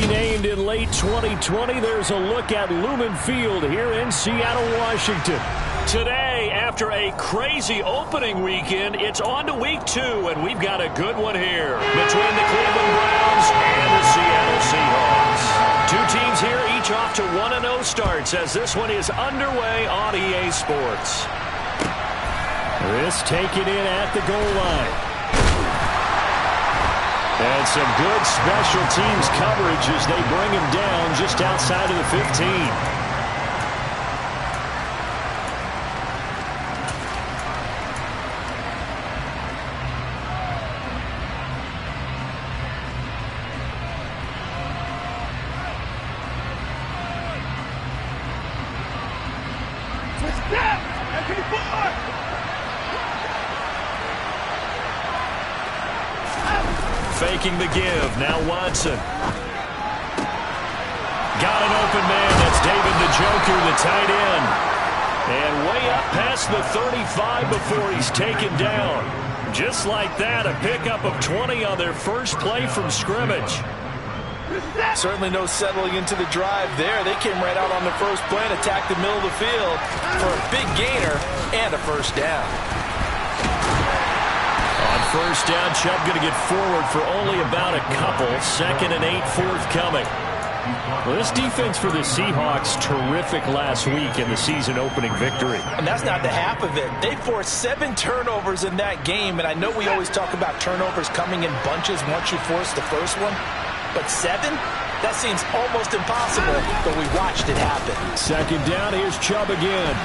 Renamed in late 2020, there's a look at Lumen Field here in Seattle, Washington. Today, after a crazy opening weekend, it's on to week 2, and we've got a good one here between the Cleveland Browns and the Seattle Seahawks. Two teams here, each off to 1-0 starts as this one is underway on EA Sports. This taken in at the goal line. And some good special teams coverage as they bring him down just outside of the 15. Faking the give. Now Watson. Got an open man. That's David Njoku, the tight end. And way up past the 35 before he's taken down. Just like that, a pickup of 20 on their first play from scrimmage. Certainly no settling into the drive there. They came right out on the first play and attacked the middle of the field for a big gainer and a first down. On first down, Chubb going to get forward for only about a couple. 2nd and 8 forthcoming. Well, this defense for the Seahawks, terrific last week in the season opening victory. And that's not the half of it. They forced 7 turnovers in that game, and I know we always talk about turnovers coming in bunches once you force the first one, but 7? That seems almost impossible, but we watched it happen. 2nd down, here's Chubb again.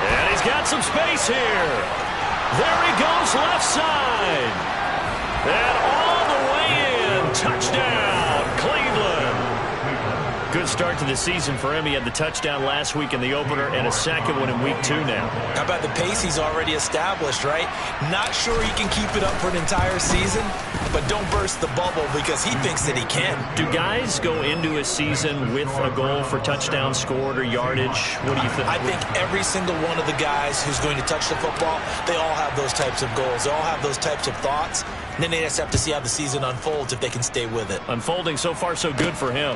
And he's got some space here. There he goes, left side. And all the way in. Touchdown, Cleveland. Good start to the season for him. He had the touchdown last week in the opener and a second one in week 2 now. How about the pace he's already established, right? Not sure he can keep it up for an entire season, but don't burst the bubble because he thinks that he can. Do guys go into a season with a goal for touchdown scored or yardage? What do you think? I think every single one of the guys who's going to touch the football, they all have those types of goals. They all have those types of thoughts. And then they just have to see how the season unfolds if they can stay with it. Unfolding so far so good for him.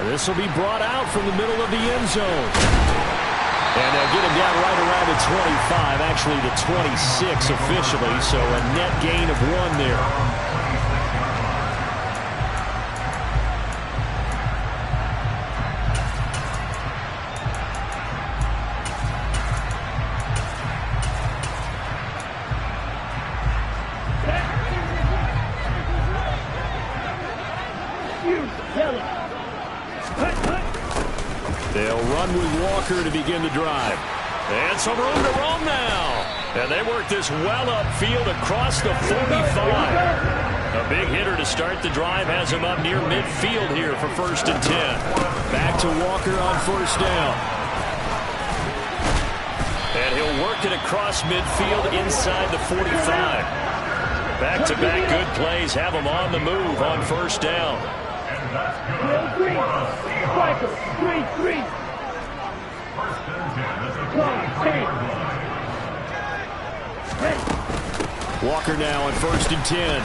This will be brought out from the middle of the end zone. And they'll get him down right around the 25, actually the 26 officially, so a net gain of 1 there. They'll run with Walker to begin the drive. And some room to roam now. And they work this well upfield across the 45. A big hitter to start the drive has him up near midfield here for 1st and 10. Back to Walker on 1st down. And he'll work it across midfield inside the 45. Back-to-back good plays have him on the move on 1st down. Walker now on 1st and 10.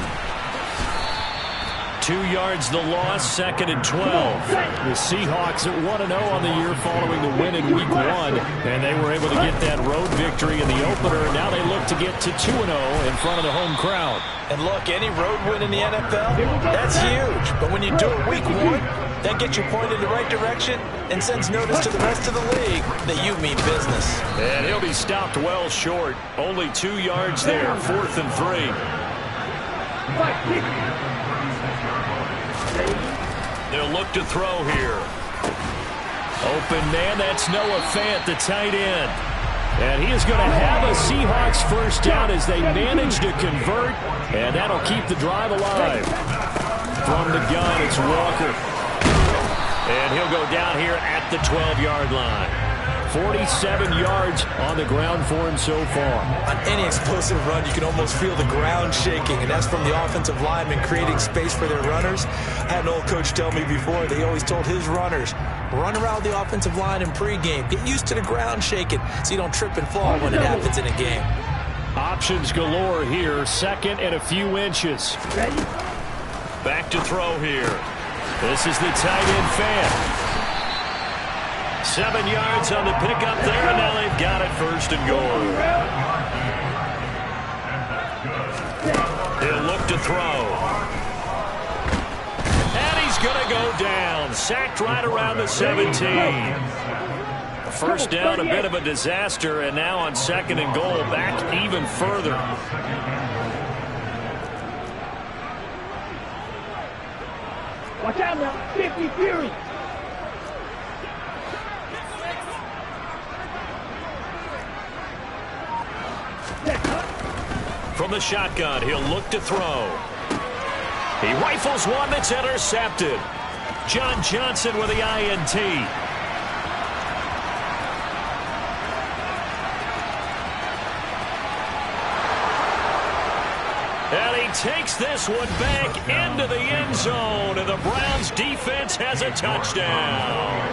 2 yards the loss, 2nd and 12. The Seahawks at 1-0 on the year following the win in week 1. And they were able to get that road victory in the opener. Now they look to get to 2-0 in front of the home crowd. And look, any road win in the NFL, that's huge. But when you do it week 1, that gets you pointed in the right direction and sends notice to the rest of the league that you mean business. And he'll be stopped well short. Only 2 yards there, 4th and 3. They'll look to throw here. Open man, that's Noah Fant, the tight end. And he is going to have a Seahawks 1st down as they manage to convert, and that'll keep the drive alive. From the gun, it's Walker. And he'll go down here at the 12-yard line. 47 yards on the ground for him so far. On any explosive run, you can almost feel the ground shaking, and that's from the offensive linemen creating space for their runners. I had an old coach tell me before, they always told his runners, run around the offensive line in pregame. Get used to the ground shaking so you don't trip and fall when it happens in a game. Options galore here. 2nd and a few inches. back to throw here. This is the tight end fan. 7 yards on the pickup there, and now they've got it first and goal. He'll look to throw. And he's going to go down. Sacked right around the 17. First down, a bit of a disaster, and now on second and goal, back even further. Watch out now, 50 Fury. From the shotgun, he'll look to throw. He rifles one that's intercepted. John Johnson with the INT. And he takes this one back into the end zone, and the Browns defense has a touchdown.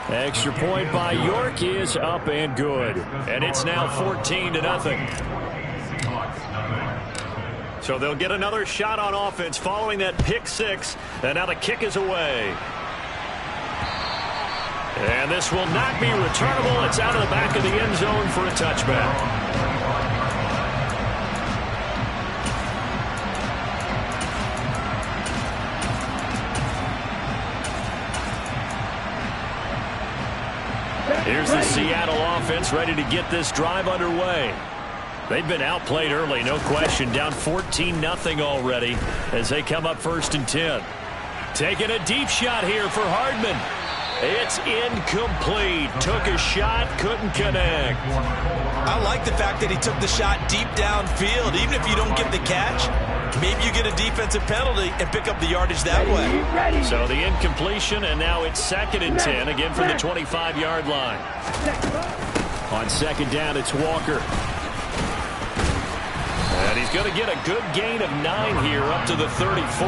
Extra point by York is up and good. And it's now 14-0. So they'll get another shot on offense following that pick six. And now the kick is away. And this will not be returnable. It's out of the back of the end zone for a touchback. Here's the Seattle offense ready to get this drive underway. They've been outplayed early, no question. Down 14-0 already as they come up first and 10. Taking a deep shot here for Hardman. It's incomplete. Took a shot, couldn't connect. I like the fact that he took the shot deep downfield. Even if you don't get the catch, maybe you get a defensive penalty and pick up the yardage that way. So the incompletion, and now it's second and 10, again from the 25-yard line. On second down, it's Walker. And he's going to get a good gain of 9 here up to the 34.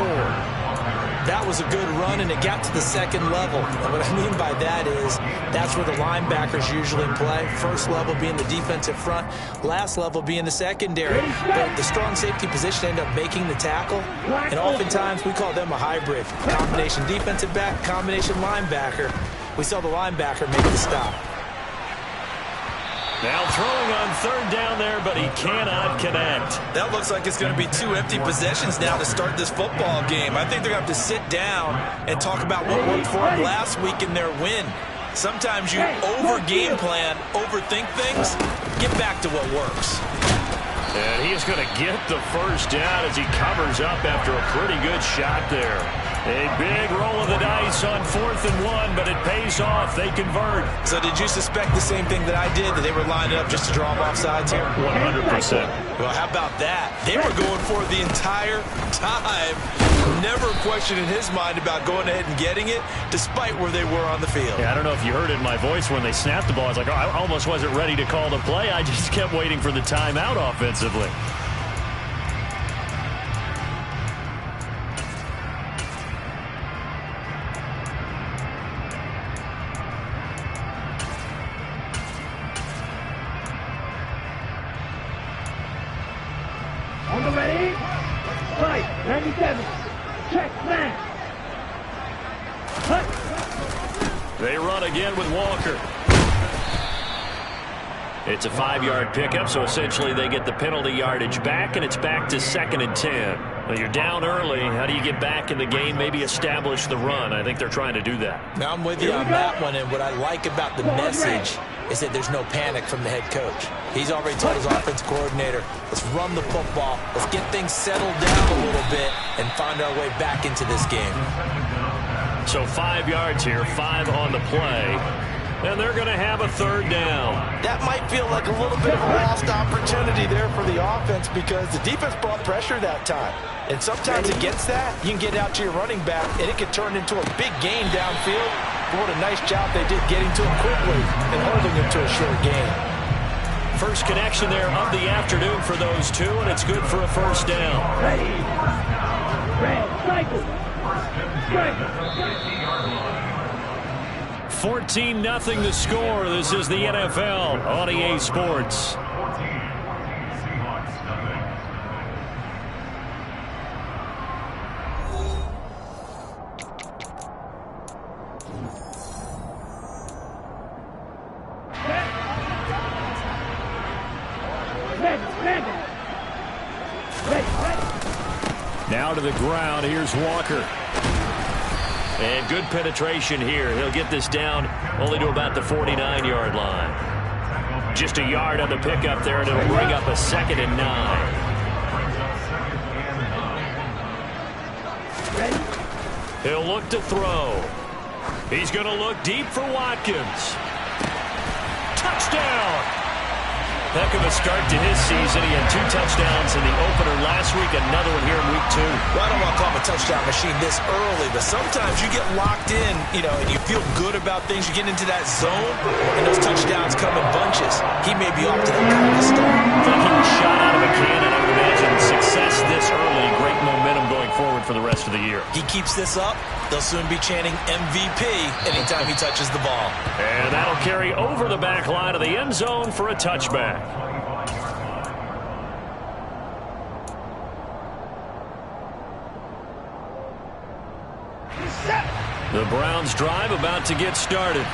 That was a good run, and it got to the second level. And what I mean by that is that's where the linebackers usually play. First level being the defensive front, last level being the secondary. The strong safety position ended up making the tackle, and oftentimes we call them a hybrid. Combination defensive back, combination linebacker. We saw the linebacker make the stop. Now throwing on third down there, but he cannot connect. That looks like it's going to be 2 empty possessions now to start this football game. I think they're going to have to sit down and talk about what worked for them last week in their win. Sometimes you over-game plan, overthink things. Get back to what works. And he is going to get the first down as he covers up after a pretty good shot there. A big roll of the dice on 4th and 1, but it pays off. They convert. So did you suspect the same thing that I did, that they were lining up just to draw them off sides here? 100%. Well, how about that? They were going for it the entire time. Never a question in his mind about going ahead and getting it, despite where they were on the field. Yeah, I don't know if you heard it in my voice when they snapped the ball. I was like, oh, I almost wasn't ready to call the play. I just kept waiting for the timeout offensively. On the ready, right, 97, check, man. Hut. They run again with Walker. It's a 5-yard pickup, so essentially they get the penalty yardage back, and it's back to 2nd and 10. Well, you're down early. How do you get back in the game, maybe establish the run? I think they're trying to do that. Now I'm with you on that one, and what I like about the message is that there's no panic from the head coach. He's already told his offensive coordinator, let's run the football, let's get things settled down a little bit and find our way back into this game. So 5 yards here, 5 on the play, and they're going to have a third down. That might feel like a little bit of a lost opportunity there for the offense because the defense brought pressure that time. And sometimes against that, you can get out to your running back, and it can turn into a big gain downfield. But what a nice job they did getting to him quickly and holding him to a short gain. First connection there of the afternoon for those two, and it's good for a first down. Ready, red, cycle, strike. 14-0 the score. This is the NFL on EA Sports. Now to the ground. Here's Walker. And good penetration here. He'll get this down only to about the 49-yard line. Just a yard on the pickup there, and it'll bring up a 2nd and 9. He'll look to throw. He's going to look deep for Watkins. Touchdown! Heck of a start to his season. He had 2 touchdowns in the opener last week, another one here in week 2. Well, I don't want to call him a touchdown machine this early, but sometimes you get locked in, and you feel good about things. You get into that zone, and those touchdowns come in bunches. He may be off to that kind of a start. I think he was shot out of a cannon. I would imagine success this early, great momentum going forward for the rest of the year. He keeps this up, they'll soon be chanting MVP anytime he touches the ball. And that'll carry over the back line of the end zone for a touchback. The Browns drive about to get started.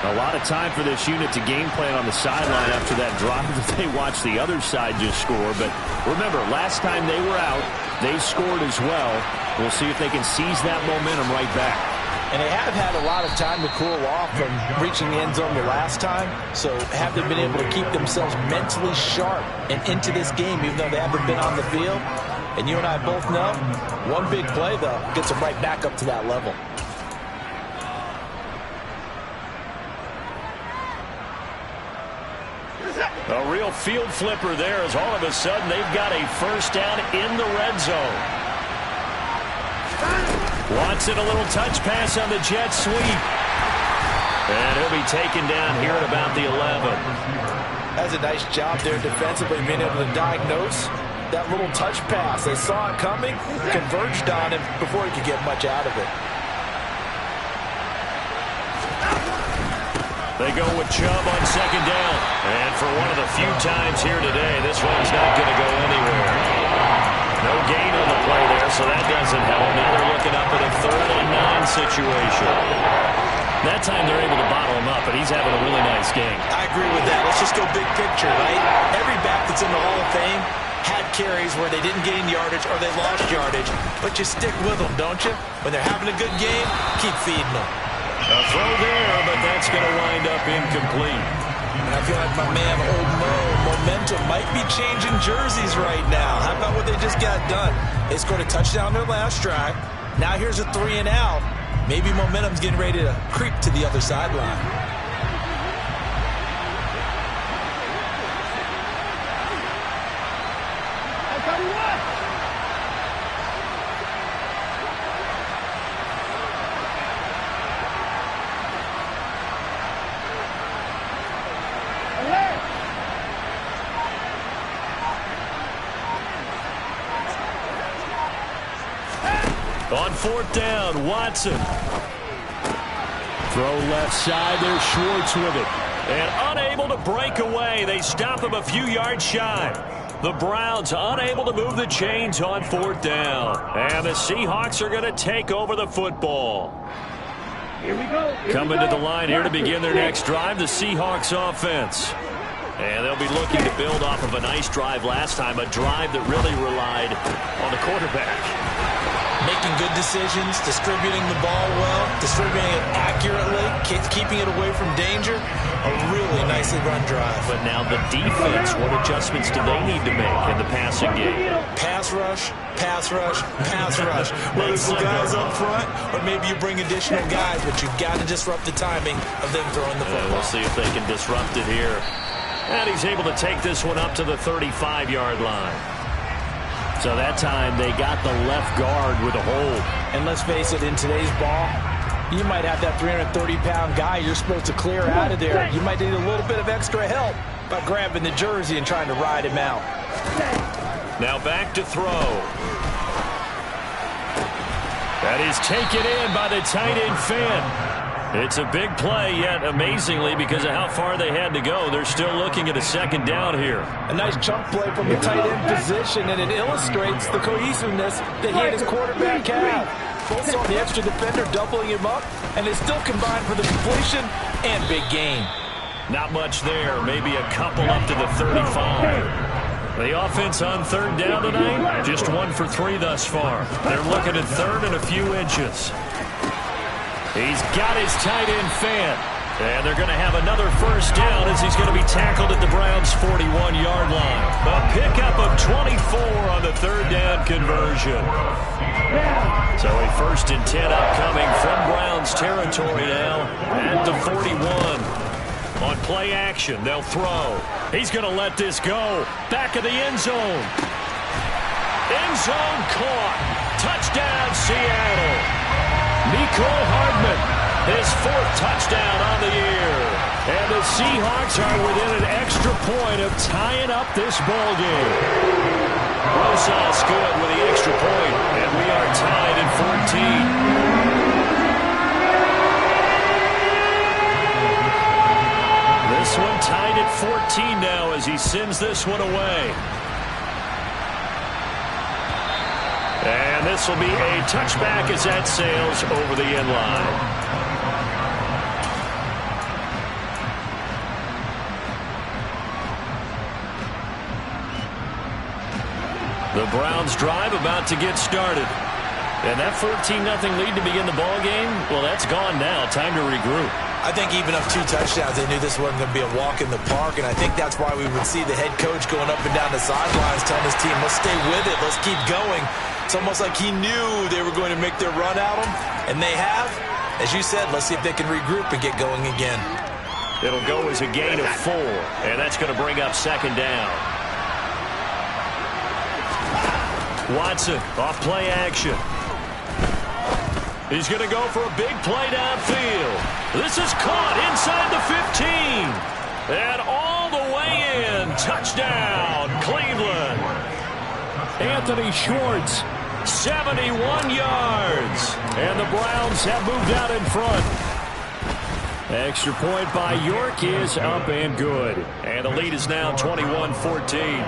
A lot of time for this unit to game plan on the sideline after that drive that they watched the other side just score. But remember, last time they were out, they scored as well. We'll see if they can seize that momentum right back. And they have had a lot of time to cool off from reaching the end zone the last time. So have they been able to keep themselves mentally sharp and into this game, even though they haven't been on the field? And you and I both know, one big play, though, gets them right back up to that level. A real field flipper there as all of a sudden they've got a first down in the red zone. Watson, a little touch pass on the jet sweep. And he'll be taken down here at about the 11. That's a nice job there defensively, being able to diagnose that little touch pass. They saw it coming, converged on him before he could get much out of it. They go with Chubb on 2nd down. And for one of the few times here today, this one's not going to go anywhere. No gain on the play there, so that doesn't help. Now they're looking up at a 3rd and 9 situation. That time they're able to bottle him up, and he's having a really nice game. I agree with that. Let's just go big picture, right? Every back that's in the Hall of Fame had carries where they didn't gain yardage or they lost yardage, but you stick with them, don't you? When they're having a good game, keep feeding them. A throw there, but that's going to wind up incomplete. And I feel like my man, Old Mo, momentum might be changing jerseys right now. How about what they just got done? They scored a touchdown their last drive. Now here's a 3 and out. Maybe momentum's getting ready to creep to the other sideline. On 4th down, Watson. Throw left side, there's Schwartz with it. And unable to break away. They stop him a few yards shy. The Browns unable to move the chains on 4th down. And the Seahawks are going to take over the football. Here we go. Coming to the line here to begin their next drive, the Seahawks offense. And they'll be looking to build off of a nice drive last time, a drive that really relied on the quarterback. Making good decisions, distributing the ball well, distributing it accurately, keeping it away from danger. A really nicely run drive. But now the defense, what adjustments do they need to make in the passing game? Pass rush, pass rush, pass rush. Whether it's the guys up front or maybe you bring additional guys, but you've got to disrupt the timing of them throwing the football. We'll see if they can disrupt it here. And he's able to take this one up to the 35-yard line. So that time they got the left guard with a hold. And let's face it, in today's ball, you might have that 330-pound guy you're supposed to clear out of there. You might need a little bit of extra help by grabbing the jersey and trying to ride him out. Now back to throw. That is taken in by the tight end Finn. It's a big play, yet amazingly, because of how far they had to go, they're still looking at a second down here. A nice chunk play from the tight end position, and it illustrates the cohesiveness that he and his quarterback have. Both saw the extra defender doubling him up, and they still combined for the completion and big gain. Not much there, maybe a couple up to the 35. The offense on third down tonight, just 1 for 3 thus far. They're looking at third and a few inches. He's got his tight end fan. And they're going to have another first down as he's going to be tackled at the Browns' 41-yard line. A pickup of 24 on the third down conversion. So a 1st and 10 upcoming from Browns territory now at the 41. On play action, they'll throw. He's going to let this go. Back of the end zone. End zone caught. Touchdown, Seattle. Mecole Hardman, his 4th touchdown on the year. And the Seahawks are within an extra point of tying up this ball game. Rosas good with the extra point, and we are tied at 14. This one tied at 14 now as he sends this one away. And this will be a touchback as that sails over the end line. The Browns drive about to get started. And that 14-0 lead to begin the ball game, well, that's gone now. Time to regroup. I think even up 2 touchdowns, they knew this wasn't going to be a walk in the park, and I think that's why we would see the head coach going up and down the sidelines telling his team, let's stay with it, let's keep going. It's almost like he knew they were going to make their run at him, and they have. As you said, let's see if they can regroup and get going again. It'll go as a gain of 4, and that's going to bring up 2nd down. Watson off play action. He's going to go for a big play downfield. This is caught inside the 15. And all the way in. Touchdown, Cleveland. Anthony Schwartz, 71 yards. And the Browns have moved out in front. Extra point by York is up and good. And the lead is now 21-14.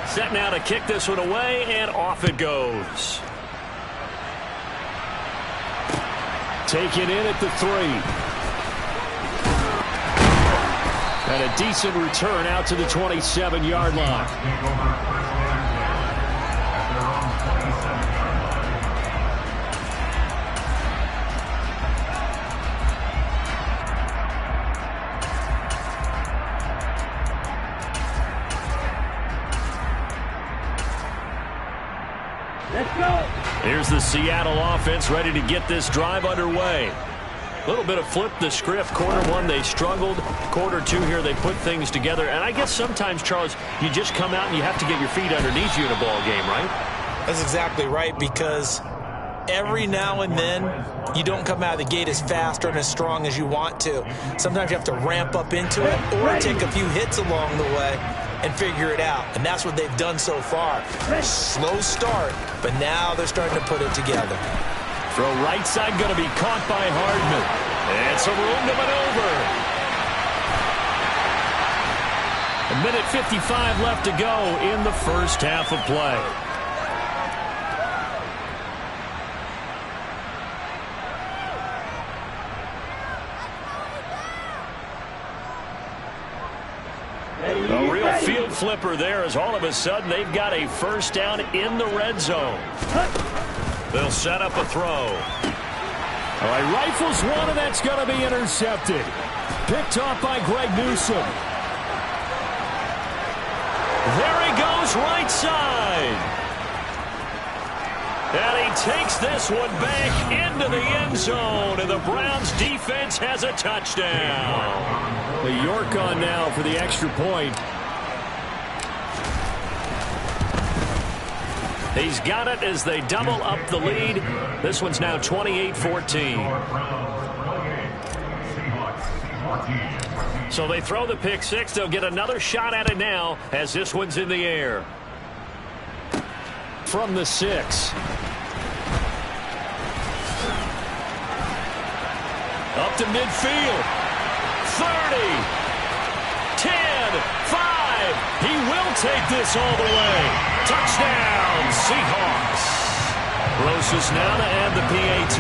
Set now to kick this one away, and off it goes. Taken in at the 3. And a decent return out to the 27-yard line. Here's the Seattle offense ready to get this drive underway. A little bit of flip the script. Quarter 1, they struggled. Quarter 2 here, they put things together. And I guess sometimes, Charles, you just come out and you have to get your feet underneath you in a ball game, right? That's exactly right, because every now and then you don't come out of the gate as fast or as strong as you want to. Sometimes you have to ramp up into it or take a few hits along the way and figure it out. And that's what they've done so far. Slow start, but now they're starting to put it together. Throw right side going to be caught by Hardman. And some room to maneuver. 1:55 left to go in the first half of play. A real field flipper there as all of a sudden they've got a first down in the red zone. They'll set up a throw. All right, rifles one, and that's going to be intercepted. Picked off by Greg Newsome. There he goes, right side. And he takes this one back into the end zone, and the Browns defense has a touchdown. The York on now for the extra point. He's got it as they double up the lead. This one's now 28-14. So they throw the pick six. They'll get another shot at it now as this one's in the air. From the 6. Up to midfield. 30. 10. 5. He will take this all the way. Touchdown, Seahawks. Closest now to add the PAT.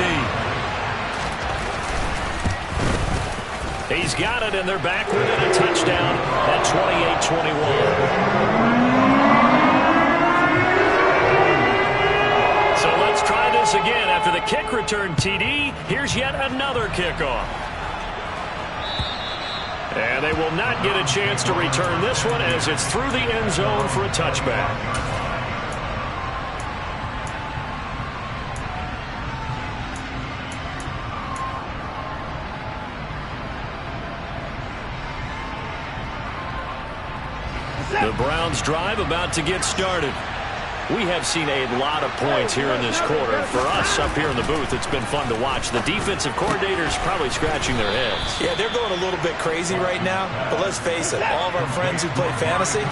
He's got it, and they're back within a touchdown at 28-21. So let's try this again. After the kick return TD, here's yet another kickoff. And they will not get a chance to return this one as it's through the end zone for a touchback. The Browns drive about to get started. We have seen a lot of points here in this quarter. For us up here in the booth, it's been fun to watch. The defensive coordinators probably scratching their heads. Yeah, they're going a little bit crazy right now. But let's face it, all of our friends who play fantasy,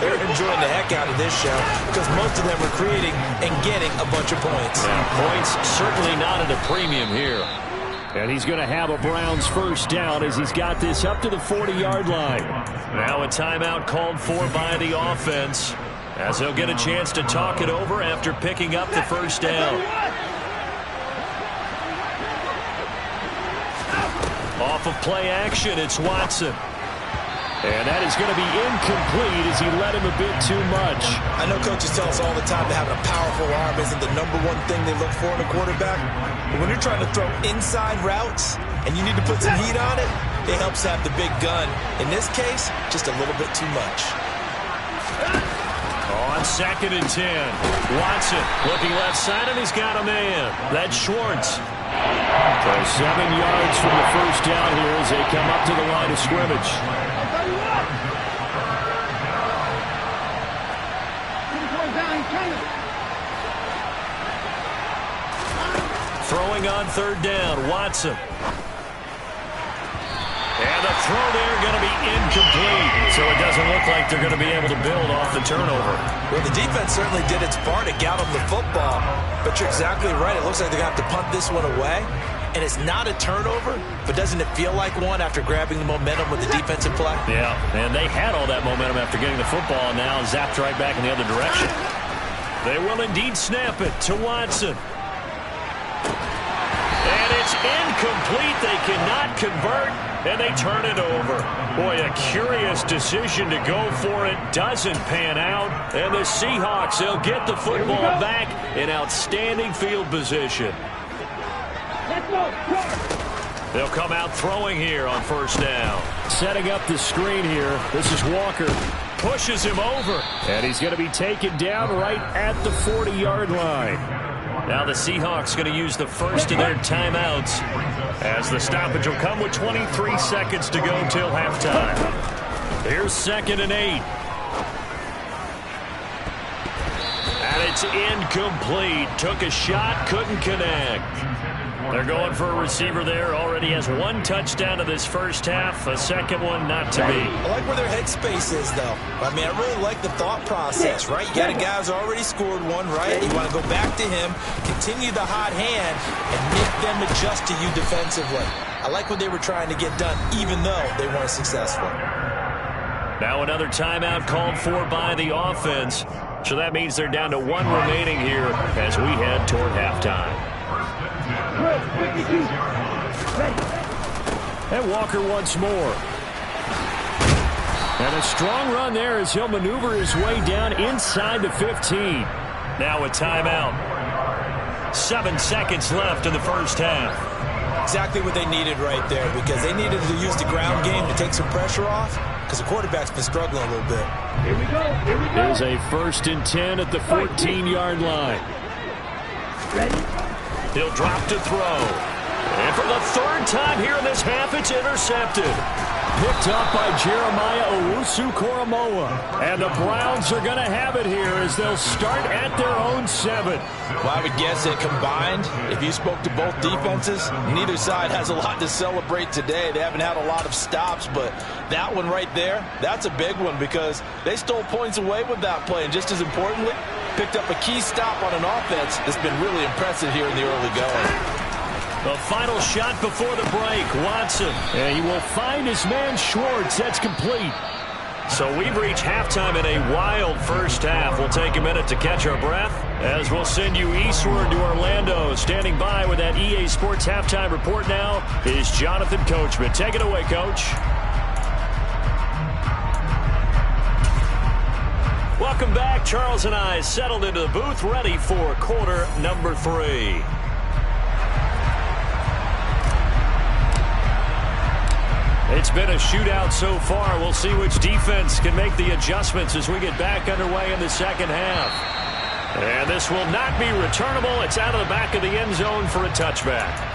they're enjoying the heck out of this show because most of them are creating and getting a bunch of points. Yeah, points certainly not at a premium here. And he's going to have a Browns first down as he's got this up to the 40-yard line. Now a timeout called for by the offense as they'll get a chance to talk it over after picking up the first down. Off of play action, it's Watson. And that is going to be incomplete as he led him a bit too much. I know coaches tell us all the time that having a powerful arm isn't the #1 thing they look for in a quarterback. But when you're trying to throw inside routes and you need to put some heat on it, it helps have the big gun. In this case, just a little bit too much. On 2nd and 10, Watson looking left side, and he's got a man. That's Schwartz. So 7 yards from the first down here as they come up to the line of scrimmage. Throwing on 3rd down, Watson. And the throw there going to be incomplete. So it doesn't look like they're going to be able to build off the turnover. Well, the defense certainly did its part to get them the football. But you're exactly right. It looks like they're going to have to punt this one away. And it's not a turnover, but doesn't it feel like one after grabbing the momentum with the defensive play? Yeah, and they had all that momentum after getting the football and now zapped right back in the other direction. They will indeed snap it to Watson. And it's incomplete. They cannot convert, and they turn it over. Boy, a curious decision to go for it. Doesn't pan out. And the Seahawks, they'll get the football back in outstanding field position. They'll come out throwing here on 1st down. Setting up the screen here. This is Walker. Pushes him over. And he's going to be taken down right at the 40-yard line. Now the Seahawks going to use the first of their timeouts as the stoppage will come with 23 seconds to go till halftime. Here's 2nd and 8. And it's incomplete. Took a shot, couldn't connect. They're going for a receiver there. Already has 1 touchdown in this first half. A second one not to be. I like where their headspace is, though. I mean, I really like the thought process, right? You got a guy who's already scored one, right? You want to go back to him, continue the hot hand, and make them adjust to you defensively. I like what they were trying to get done, even though they weren't successful. Now another timeout called for by the offense. So that means they're down to 1 remaining here as we head toward halftime. And Walker once more. And a strong run there as he'll maneuver his way down inside the 15. Now a timeout. 7 seconds left in the first half. Exactly what they needed right there because they needed to use the ground game to take some pressure off because the quarterback's been struggling a little bit. Here we go. Here we go. There's a 1st and 10 at the 14-yard line. Ready? He'll drop to throw. And for the 3rd time here in this half, it's intercepted. Picked up by Jeremiah Owusu-Koramoah. And the Browns are going to have it here as they'll start at their own 7. Well, I would guess that combined, if you spoke to both defenses, neither side has a lot to celebrate today. They haven't had a lot of stops, but that one right there, that's a big one because they stole points away with that play. And just as importantly, picked up a key stop on an offense that's been really impressive here in the early going. The final shot before the break. Watson. And he will find his man Schwartz. That's complete. So we've reached halftime in a wild first half. We'll take a minute to catch our breath as we'll send you eastward to Orlando. Standing by with that EA Sports halftime report now is Jonathan Coachman. Take it away, Coach. Welcome back. Charles and I settled into the booth, ready for quarter number 3. It's been a shootout so far. We'll see which defense can make the adjustments as we get back underway in the second half. And this will not be returnable. It's out of the back of the end zone for a touchback.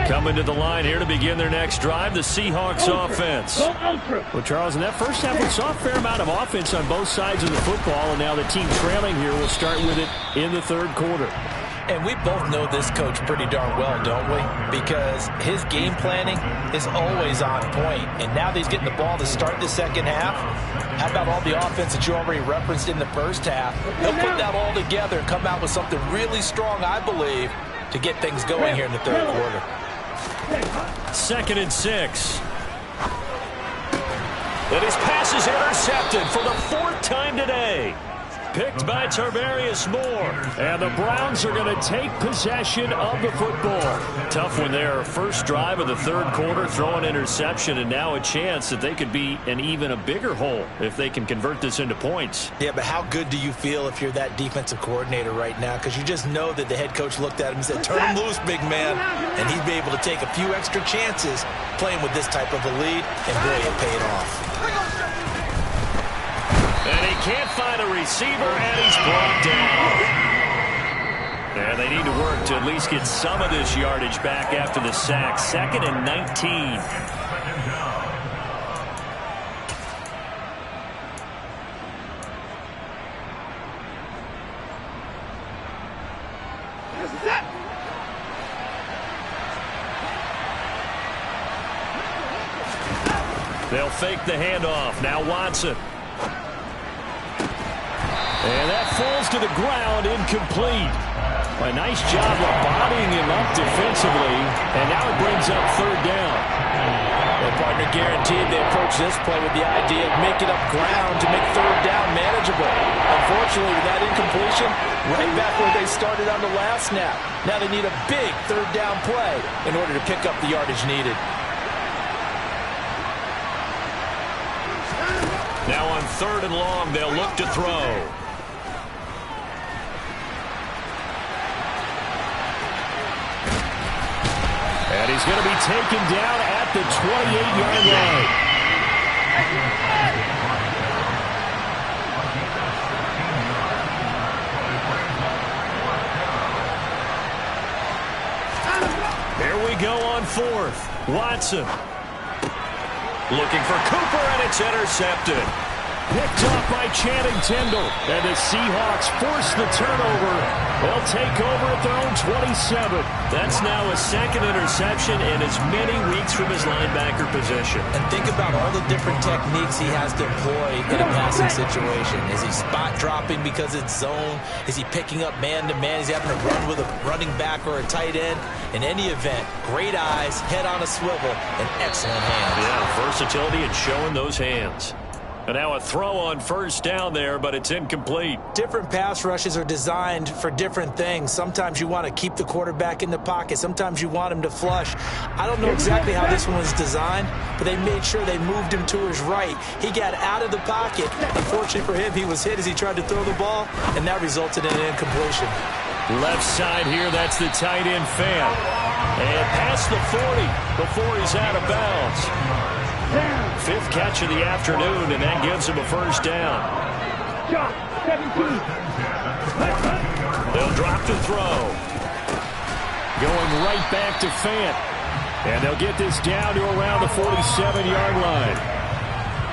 Coming to the line here to begin their next drive, the Seahawks offense. Well, Charles, in that first half, we saw a fair amount of offense on both sides of the football, and now the team trailing here will start with it in the third quarter. And we both know this coach pretty darn well, don't we? Because his game planning is always on point. And now that he's getting the ball to start the second half, how about all the offense that you already referenced in the first half? He'll put that all together and come out with something really strong, I believe, to get things going here in the third quarter. 2nd and 6. And his pass is intercepted for the 4th time today. Picked by Tarvarius Moore. And the Browns are going to take possession of the football. Tough one there. First drive of the third quarter, throw an interception, and now a chance that they could be in even a bigger hole if they can convert this into points. Yeah, but how good do you feel if you're that defensive coordinator right now? Because you just know that the head coach looked at him and said, turn him loose, big man. And he'd be able to take a few extra chances playing with this type of a lead, and boy, it paid off. And he can't find a receiver, and he's brought down. And they need to work to at least get some of this yardage back after the sack. 2nd and 19. They'll fake the handoff. Now Watson. And that falls to the ground, incomplete. A nice job of bodying him up defensively, and now it brings up 3rd down. Well, partner, guaranteed they approach this play with the idea of making up ground to make 3rd down manageable. Unfortunately, with that incompletion, right back where they started on the last snap. Now they need a big 3rd down play in order to pick up the yardage needed. Now on 3rd and long, they'll look to throw. And he's going to be taken down at the 28-yard line. Here we go on 4th. Watson. Looking for Cooper, and it's intercepted. Picked off by Channing Tindall. And the Seahawks force the turnover. They'll take over at their own 27. That's now a 2nd interception in as many weeks from his linebacker position. And think about all the different techniques he has to employ in a passing situation. Is he spot dropping because it's zone? Is he picking up man-to-man? Is he having to run with a running back or a tight end? In any event, great eyes, head on a swivel, and excellent hands. Yeah, versatility and showing those hands. And now a throw on 1st down there, but it's incomplete. Different pass rushes are designed for different things. Sometimes you want to keep the quarterback in the pocket. Sometimes you want him to flush. I don't know exactly how this one was designed, but they made sure they moved him to his right. He got out of the pocket. Unfortunately for him, he was hit as he tried to throw the ball, and that resulted in an incompletion. Left side here, that's the tight end Fant. And past the 40 before he's out of bounds. 5th catch of the afternoon, and that gives him a 1st down. They'll drop to throw. Going right back to Fant. And they'll get this down to around the 47-yard line.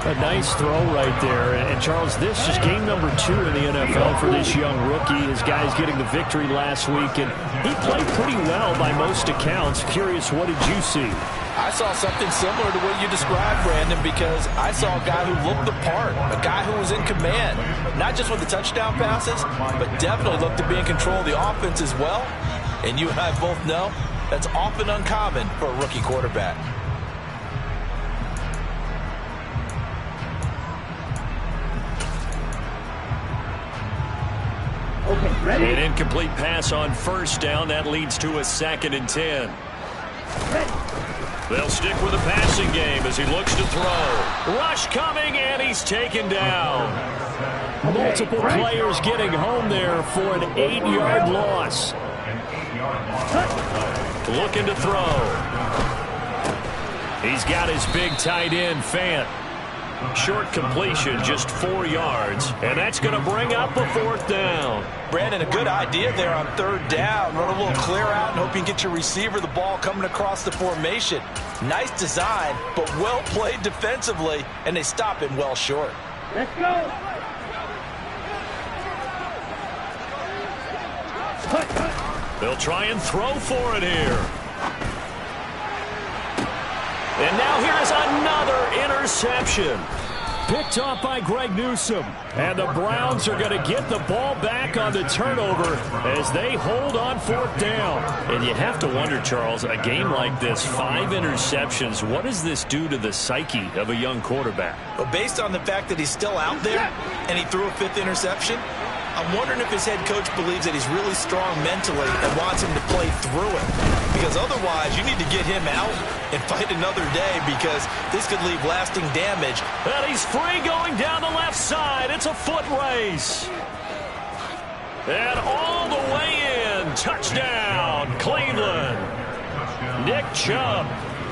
A nice throw right there. And Charles, this is game number 2 in the NFL for this young rookie. His guy's getting the victory last week, and he played pretty well by most accounts. Curious, what did you see? I saw something similar to what you described, Brandon, because I saw a guy who looked the part, a guy who was in command, not just with the touchdown passes, but definitely looked to be in control of the offense as well. And you and I both know that's often uncommon for a rookie quarterback. Okay, ready? An incomplete pass on first down. That leads to a 2nd and 10. Ready. They'll stick with the passing game as he looks to throw. Rush coming, and he's taken down. Multiple players getting home there for an 8-yard loss. Looking to throw. He's got his big tight end, Fant. Short completion, just 4 yards, and that's going to bring up a 4th down. Brandon, a good idea there on 3rd down. Run a little clear out and hope you can get your receiver the ball coming across the formation. Nice design, but well played defensively, and they stop him well short. Let's go. They'll try and throw for it here. And now here's another interception. Picked off by Greg Newsome. And the Browns are going to get the ball back on the turnover as they hold on 4th down. And you have to wonder, Charles, a game like this, 5 interceptions, what does this do to the psyche of a young quarterback? Well, based on the fact that he's still out there and he threw a 5th interception, I'm wondering if his head coach believes that he's really strong mentally and wants him to play through it. Because otherwise, you need to get him out and fight another day, because this could leave lasting damage. And he's free going down the left side. It's a foot race. And all the way in. Touchdown, Cleveland. Nick Chubb,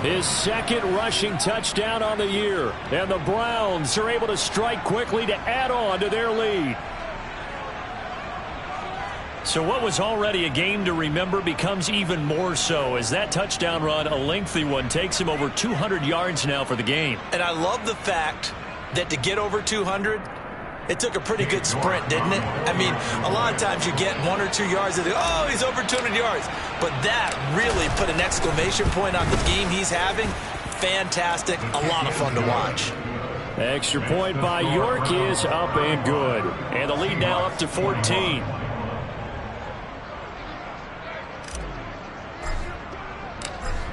his 2nd rushing touchdown on the year. And the Browns are able to strike quickly to add on to their lead. So what was already a game to remember becomes even more so as that touchdown run, a lengthy one, takes him over 200 yards now for the game. And I love the fact that to get over 200, it took a pretty good sprint, didn't it? I mean, a lot of times you get 1 or 2 yards and oh, he's over 200 yards. But that really put an exclamation point on the game he's having. Fantastic. A lot of fun to watch. Extra point by York is up and good. And the lead now up to 14.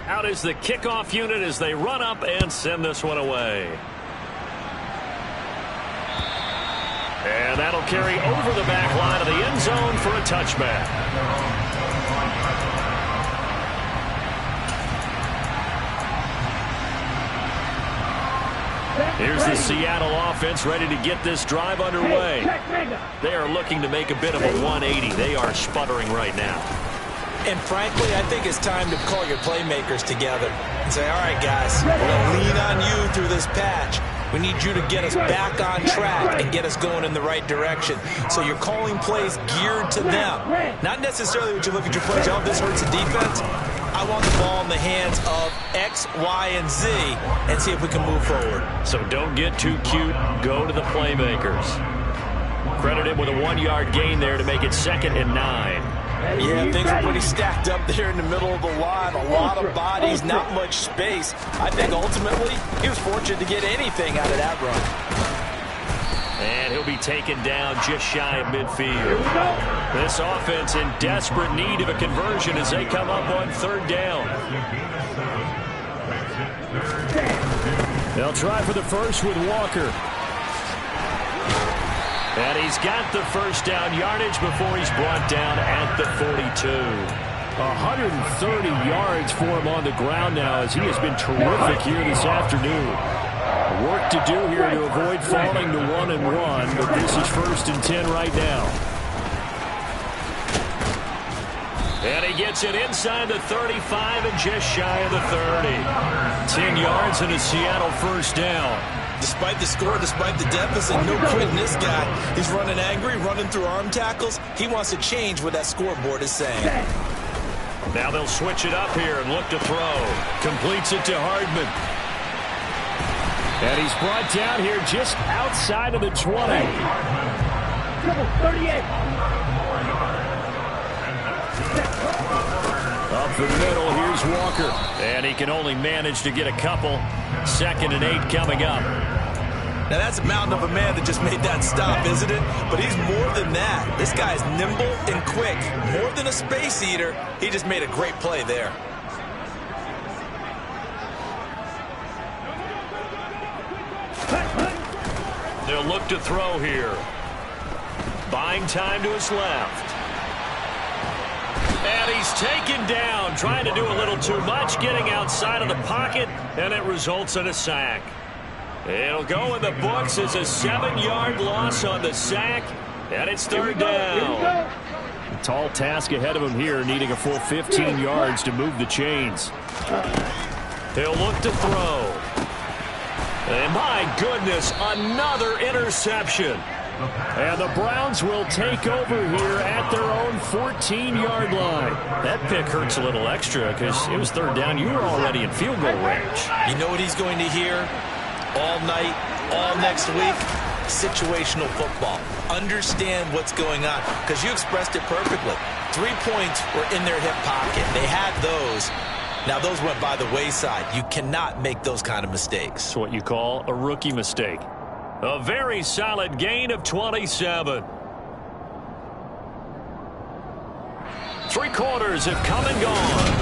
Out is the kickoff unit as they run up and send this one away. And that'll carry over the back line of the end zone for a touchback. Here's the Seattle offense ready to get this drive underway. They are looking to make a bit of a 180. They are sputtering right now. And frankly, I think it's time to call your playmakers together and say, all right, guys, we're going to lean on you through this patch. We need you to get us back on track and get us going in the right direction. So you're calling plays geared to them. Not necessarily what you look at your plays, oh, this hurts the defense. I want the ball in the hands of X, Y, and Z and see if we can move forward. So don't get too cute. Go to the playmakers. Credit him with a 1-yard gain there to make it 2nd and 9. Yeah, things are pretty stacked up there in the middle of the line. A lot of bodies, not much space. I think ultimately he was fortunate to get anything out of that run. And he'll be taken down just shy of midfield. This offense in desperate need of a conversion as they come up on 3rd down. They'll try for the first with Walker. And he's got the first down yardage before he's brought down at the 42. 130 yards for him on the ground now as he has been terrific here this afternoon. Work to do here to avoid falling to 1-1, but this is 1st and 10 right now. And he gets it inside the 35 and just shy of the 30. 10 yards and a Seattle first down. Despite the score, despite the deficit, no quitting this guy. He's running angry, running through arm tackles. He wants to change what that scoreboard is saying. Now they'll switch it up here and look to throw. Completes it to Hardman. And he's brought down here just outside of the 20. 38. Up the middle, here's Walker. And he can only manage to get a couple. 2nd and 8 coming up. Now that's a mountain of a man that just made that stop, isn't it? But he's more than that. This guy's nimble and quick. More than a space eater. He just made a great play there. They'll look to throw here. Buying time to his left. And he's taken down, trying to do a little too much, getting outside of the pocket, and it results in a sack. It'll go in the books as a 7-yard loss on the sack, and it's 3rd down. A tall task ahead of him here, needing a full 15 yards to move the chains. He'll look to throw. And my goodness, another interception. And the Browns will take over here at their own 14-yard line. That pick hurts a little extra because it was 3rd down. You were already in field goal range. You know what he's going to hear all night, all next week? Situational football. Understand what's going on, because you expressed it perfectly. 3 points were in their hip pocket. They had those. Now, those went by the wayside. You cannot make those kind of mistakes. It's what you call a rookie mistake. A very solid gain of 27. 3 quarters have come and gone.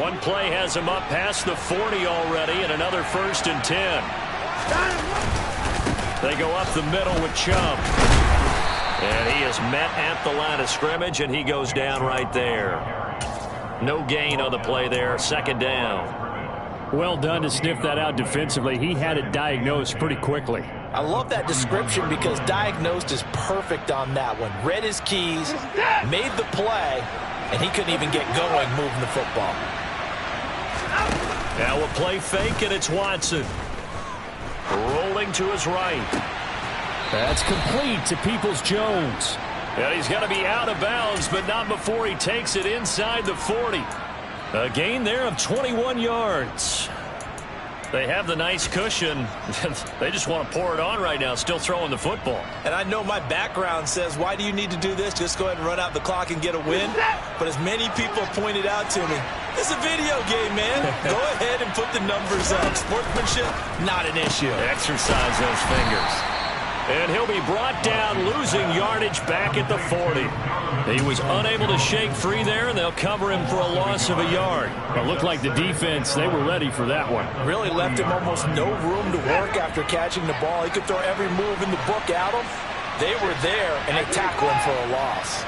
One play has him up past the 40 already, and another 1st and 10. They go up the middle with Chubb. And he is met at the line of scrimmage, and he goes down right there. No gain on the play there. 2nd down. Well done to sniff that out defensively. He had it diagnosed pretty quickly. I love that description because diagnosed is perfect on that one. Read his keys, made the play, and he couldn't even get going moving the football. Now a play fake, and it's Watson. Rolling to his right. That's complete to Peoples-Jones. And he's going to be out of bounds, but not before he takes it inside the 40. A gain there of 21 yards. They have the nice cushion. They just want to pour it on right now, still throwing the football. And I know my background says, why do you need to do this? Just go ahead and run out the clock and get a win. But as many people have pointed out to me, it's a video game, man. Go ahead and put the numbers up. Sportsmanship, not an issue. Exercise those fingers. And he'll be brought down, losing yardage back at the 40. He was unable to shake free there, and they'll cover him for a loss of a yard. It looked like the defense, they were ready for that one. Really left him almost no room to work after catching the ball. He could throw every move in the book at him. They were there, and they tackled him for a loss.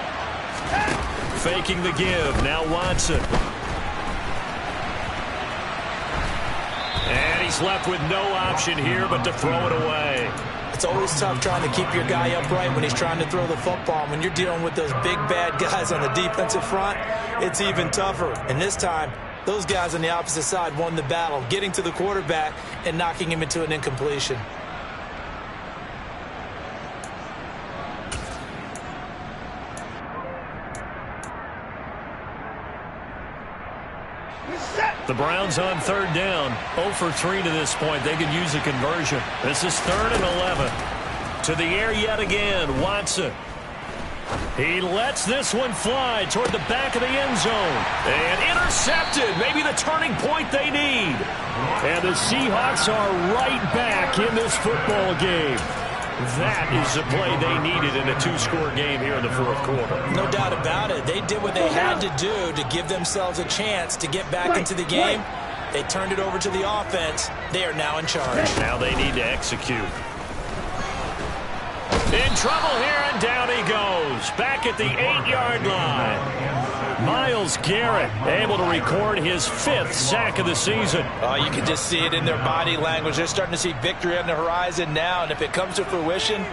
Faking the give. Now Watson. And he's left with no option here but to throw it away. It's always tough trying to keep your guy upright when he's trying to throw the football. When you're dealing with those big, bad guys on the defensive front, it's even tougher. And this time, those guys on the opposite side won the battle, getting to the quarterback and knocking him into an incompletion. The Browns on 3rd down. 0 for 3 to this point. They could use a conversion. This is 3rd and 11. To the air yet again. Watson. He lets this one fly toward the back of the end zone. And intercepted. Maybe the turning point they need. And the Seahawks are right back in this football game. That is the play they needed in a 2-score game here in the 4th quarter. No doubt about it. They did what they had to do to give themselves a chance to get back into the game. They turned it over to the offense. They are now in charge. Now they need to execute. In trouble here, and down he goes. Back at the 8-yard line. Myles Garrett able to record his 5th sack of the season. You can just see it in their body language. They're starting to see victory on the horizon now, and if it comes to fruition,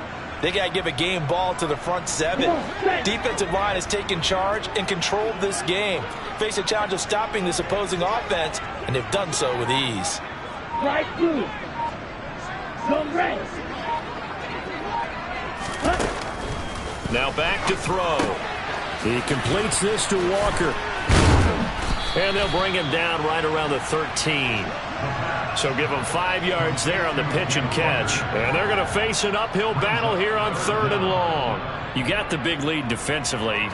they got to give a game ball to the front 7. Defensive line has taken charge and controlled this game. Face a challenge of stopping this opposing offense, and they've done so with ease. Right blue. Zone red. Now back to throw. He completes this to Walker. And they'll bring him down right around the 13. So give him 5 yards there on the pitch and catch. And they're going to face an uphill battle here on 3rd and long. You got the big lead defensively.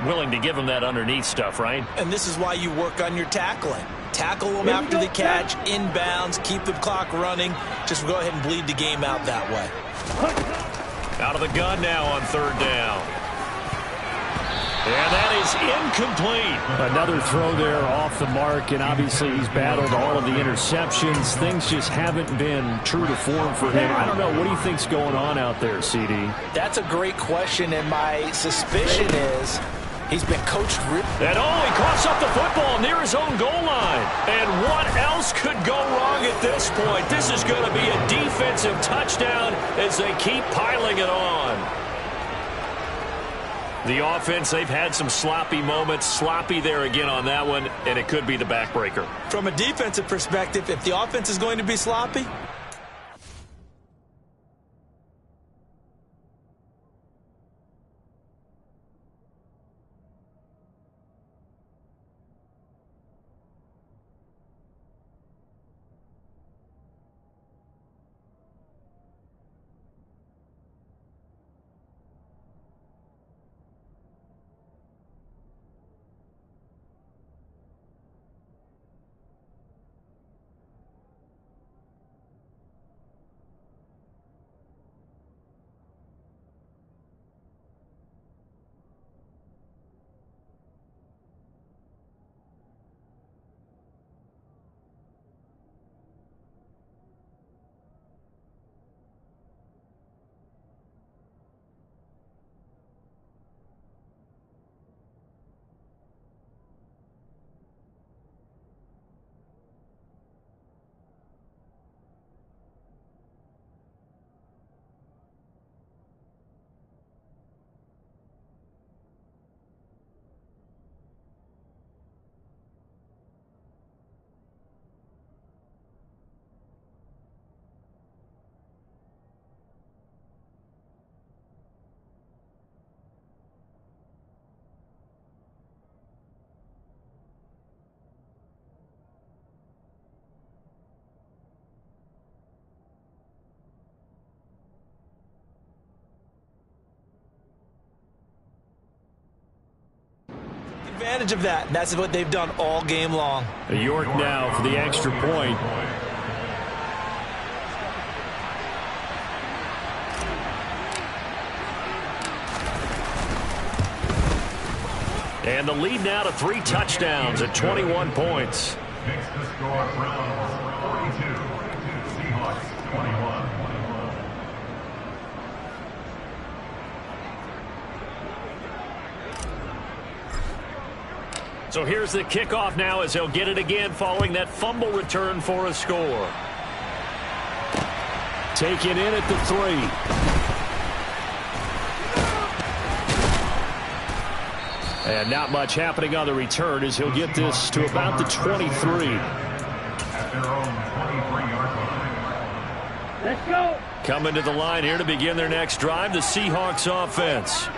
Willing to give him that underneath stuff, right? And this is why you work on your tackling. Tackle them after the catch, inbounds, keep the clock running. Just go ahead and bleed the game out that way. Out of the gun now on 3rd down. And that is incomplete. Another throw there off the mark, and obviously he's battled all of the interceptions. Things just haven't been true to form for him. I don't know. What do you think's going on out there, CD? That's a great question, and my suspicion is he's been coached. And he coughs up the football near his own goal line. And what else could go wrong at this point? This is going to be a defensive touchdown as they keep piling it on. The offense, they've had some sloppy moments. Sloppy there again on that one, and it could be the backbreaker. From a defensive perspective, if the offense is going to be sloppy, advantage of that. That's what they've done all game long. York now for the extra point. And the lead now to 3 touchdowns at 21 points. Makes the score Browns 42, Seahawks 21. So here's the kickoff now as he'll get it again following that fumble return for a score. Taken in at the 3. And not much happening on the return as he'll get this to about the 23. At their own 23-yard line. Let's go. Coming to the line here to begin their next drive, the Seahawks offense.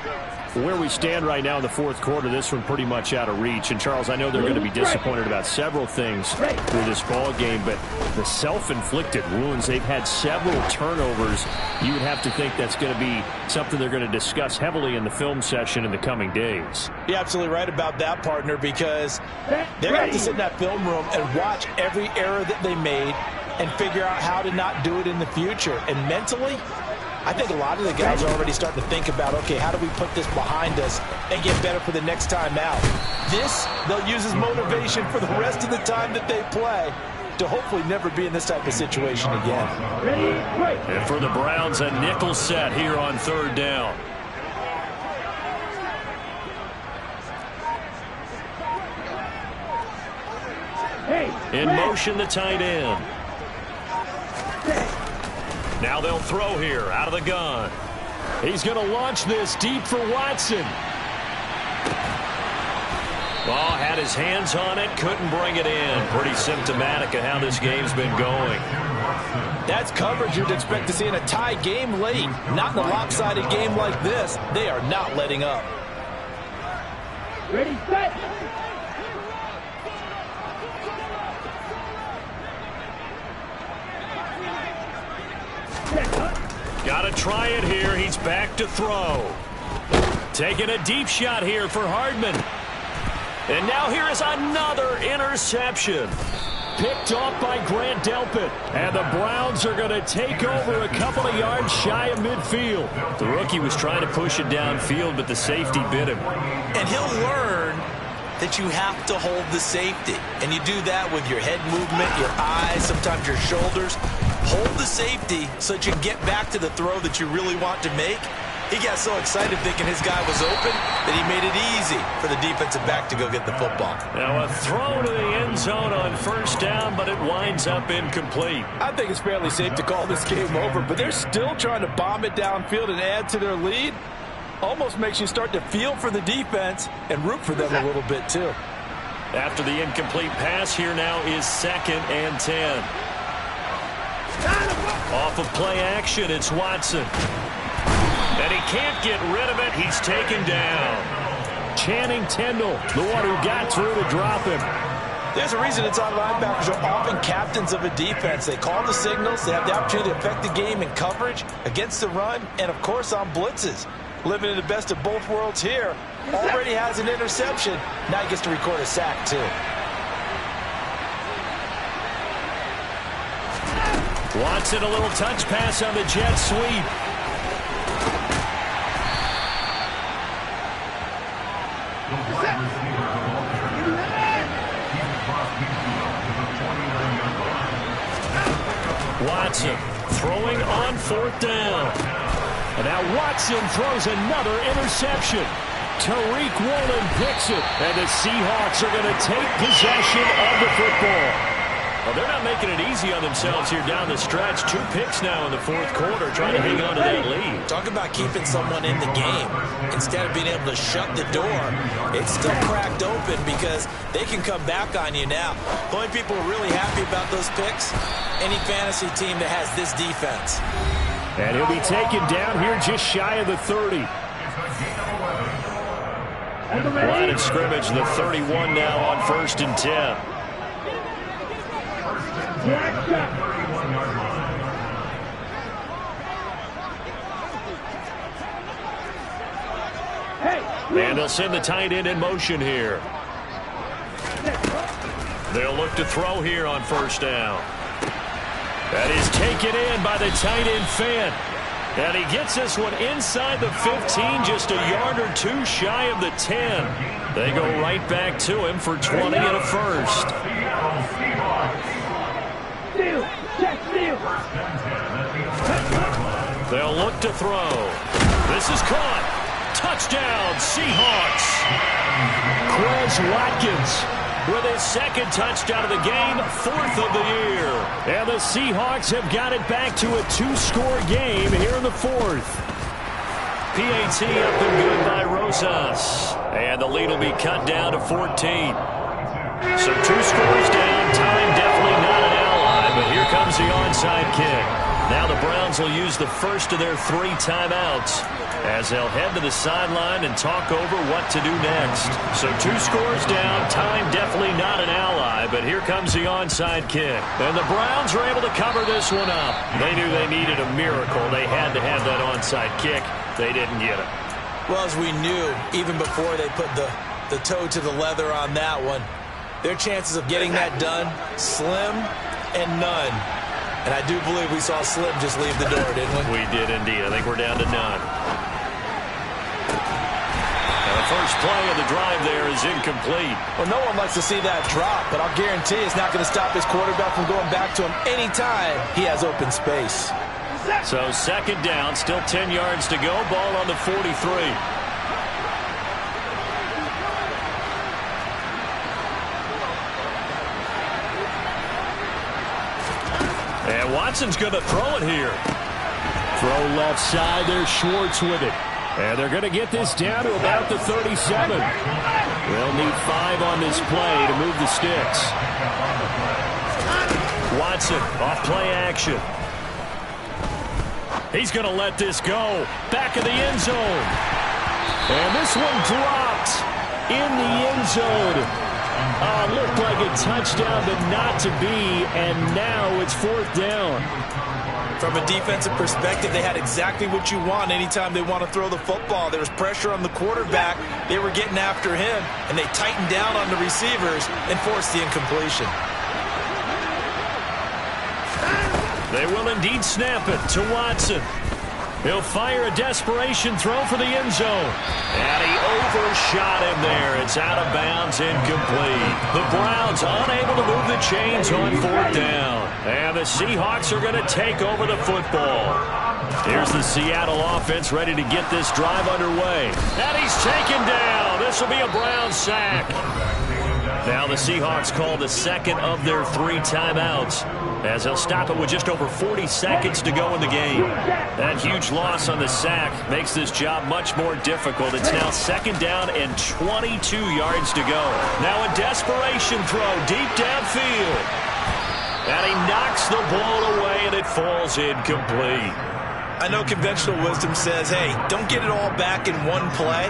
Where we stand right now in the 4th quarter, this one pretty much out of reach. And, Charles, I know they're going to be disappointed about several things through this ball game, but the self-inflicted wounds, they've had several turnovers. You would have to think that's going to be something they're going to discuss heavily in the film session in the coming days. You're absolutely right about that, partner, because they're going to have to sit in that film room and watch every error that they made and figure out how to not do it in the future. And mentally, I think a lot of the guys are already starting to think about, okay, how do we put this behind us and get better for the next time out? This, they'll use as motivation for the rest of the time that they play to hopefully never be in this type of situation again. Ready, break. And for the Browns, a nickel set here on 3rd down. Hey, In motion, the tight end. Now they'll throw here out of the gun. He's going to launch this deep for Watson. Ball had his hands on it, couldn't bring it in. Pretty symptomatic of how this game's been going. That's coverage you'd expect to see in a tie game late. Not in a lopsided game like this. They are not letting up. ready, set. Got to try it here. He's back to throw. Taking a deep shot here for Hardman. And now here is another interception. Picked off by Grant Delpit. And the Browns are going to take over a couple of yards shy of midfield. The rookie was trying to push it downfield, but the safety bit him. And he'll learn that you have to hold the safety. And you do that with your head movement, your eyes, sometimes your shoulders. Hold the safety so that you can get back to the throw that you really want to make. He got so excited thinking his guy was open that he made it easy for the defensive back to go get the football. Now a throw to the end zone on first down, but it winds up incomplete. I think it's fairly safe to call this game over, but they're still trying to bomb it downfield and add to their lead. Almost makes you start to feel for the defense and root for them a little bit too. After the incomplete pass, here now is 2nd and 10. Off of play action, it's Watson. And he can't get rid of it. He's taken down. Channing Tindall, the one who got through to drop him. There's a reason inside linebackers are often captains of a defense. They call the signals. They have the opportunity to affect the game in coverage, against the run, and, of course, on blitzes. Living in the best of both worlds here. Already has an interception. Now he gets to record a sack, too. Watson, a little touch pass on the jet sweep. Watson throwing on 4th down. And now Watson throws another interception. Tariq Woolen picks it. And the Seahawks are going to take possession of the football. Well, they're not making it easy on themselves here down the stretch. 2 picks now in the 4th quarter, trying to hang on to that lead. Talk about keeping someone in the game. Instead of being able to shut the door, it's still cracked open because they can come back on you now. The only people who are really happy about those picks, any fantasy team that has this defense. And he'll be taken down here just shy of the 30. Line of scrimmage, the 31 now on 1st and 10. And they'll send the tight end in motion here. They'll look to throw here on 1st down. That is taken in by the tight end Fant. And he gets this one inside the 15, just a yard or 2 shy of the 10. They go right back to him for 20 and a first. They'll look to throw. This is caught. Touchdown, Seahawks. Quez Watkins with his 2nd touchdown of the game, 4th of the year. And the Seahawks have got it back to a 2-score game here in the 4th. PAT up and good by Rosas. And the lead will be cut down to 14. So 2 scores down. Time definitely not an ally, but here comes the onside kick. Now the Browns will use the first of their 3 timeouts as they'll head to the sideline and talk over what to do next. So 2 scores down. Time definitely not an ally, but here comes the onside kick. And the Browns are able to cover this one up. They knew they needed a miracle. They had to have that onside kick. They didn't get it. Well, as we knew, even before they put the toe to the leather on that one, their chances of getting that done, slim and none. And I do believe we saw Slim just leave the door, didn't we? We did indeed. I think we're down to none. And the first play of the drive there is incomplete. Well, no one likes to see that drop, but I'll guarantee it's not going to stop his quarterback from going back to him anytime he has open space. So 2nd down, still 10 yards to go. Ball on the 43. And Watson's going to throw it here. Throw left side. There's Schwartz with it. And they're going to get this down to about the 37. They'll need 5 on this play to move the sticks. Watson off play action. He's going to let this go. Back of the end zone. And this one dropped in the end zone. Looked like a touchdown, but not to be, and now it's 4th down. From a defensive perspective, they had exactly what you want anytime they want to throw the football. There was pressure on the quarterback. They were getting after him, and they tightened down on the receivers and forced the incompletion. They will indeed snap it to Watson. He'll fire a desperation throw for the end zone. And he overshot him there. It's out of bounds, incomplete. The Browns unable to move the chains on 4th down. And the Seahawks are going to take over the football. Here's the Seattle offense ready to get this drive underway. And he's taken down. This will be a Brown sack. Now the Seahawks call the second of their 3 timeouts, as they'll stop it with just over 40 seconds to go in the game. That huge loss on the sack makes this job much more difficult. It's now 2nd down and 22 yards to go. Now a desperation throw deep downfield. And he knocks the ball away, and it falls incomplete. I know conventional wisdom says, hey, don't get it all back in one play.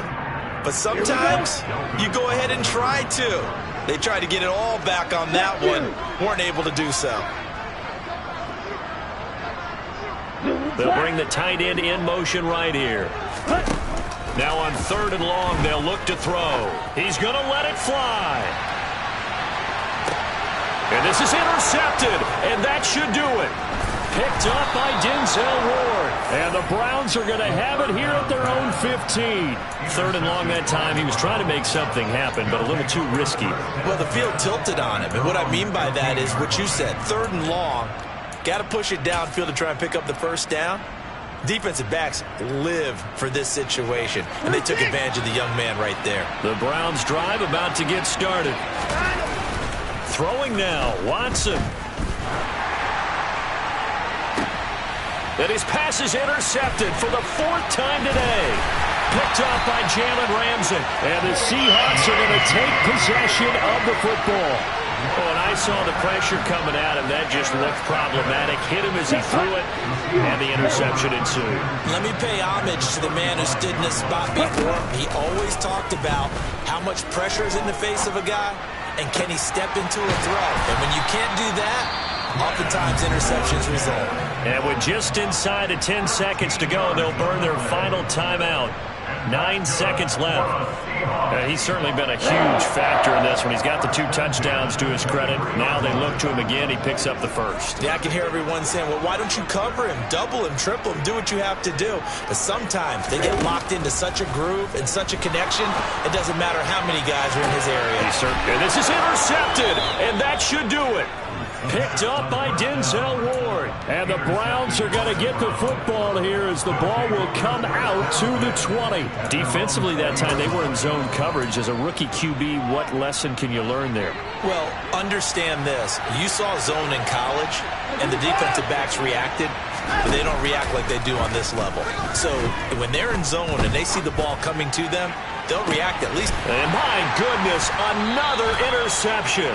But sometimes you go ahead and try to. They tried to get it all back on that one. Weren't able to do so. They'll bring the tight end in motion right here. Now on 3rd and long, they'll look to throw. He's going to let it fly. And this is intercepted, and that should do it. Picked up by Denzel Ward. And the Browns are going to have it here at their own 15. 3rd and long that time. He was trying to make something happen, but a little too risky. Well, the field tilted on him. And what I mean by that is what you said. 3rd and long. Got to push it downfield to try and pick up the 1st down. Defensive backs live for this situation. And they took advantage of the young man right there. The Browns drive about to get started. Throwing now. Watson. And his pass is intercepted for the 4th time today. Picked up by Jalen Ramsey. And the Seahawks are going to take possession of the football. Oh, and I saw the pressure coming at him. That just looked problematic. Hit him as he threw it, and the interception ensued. Let me pay homage to the man who stood in this spot before. He always talked about how much pressure is in the face of a guy, and can he step into a throw. And when you can't do that, oftentimes interceptions result. And with just inside of 10 seconds to go, they'll burn their final timeout. 9 seconds left. He's certainly been a huge factor in this one. He's got the 2 touchdowns to his credit. Now they look to him again. He picks up the 1st. Yeah, I can hear everyone saying, well, why don't you cover him, double him, triple him, do what you have to do. But sometimes they get locked into such a groove and such a connection, it doesn't matter how many guys are in his area. And this is intercepted, and that should do it. Picked up by Denzel Ward. And the Browns are going to get the football here as the ball will come out to the 20. Defensively that time, they were in zone coverage. As a rookie QB, what lesson can you learn there? Well, understand this. You saw zone in college, and the defensive backs reacted, but they don't react like they do on this level. So when they're in zone and they see the ball coming to them, they'll react at least. And my goodness, another interception.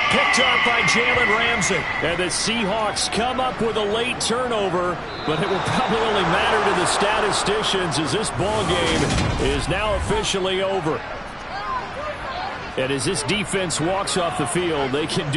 Picked up by Jalen Ramsey. And the Seahawks come up with a late turnover, but it will probably only matter to the statisticians as this ball game is now officially over. And as this defense walks off the field, they can do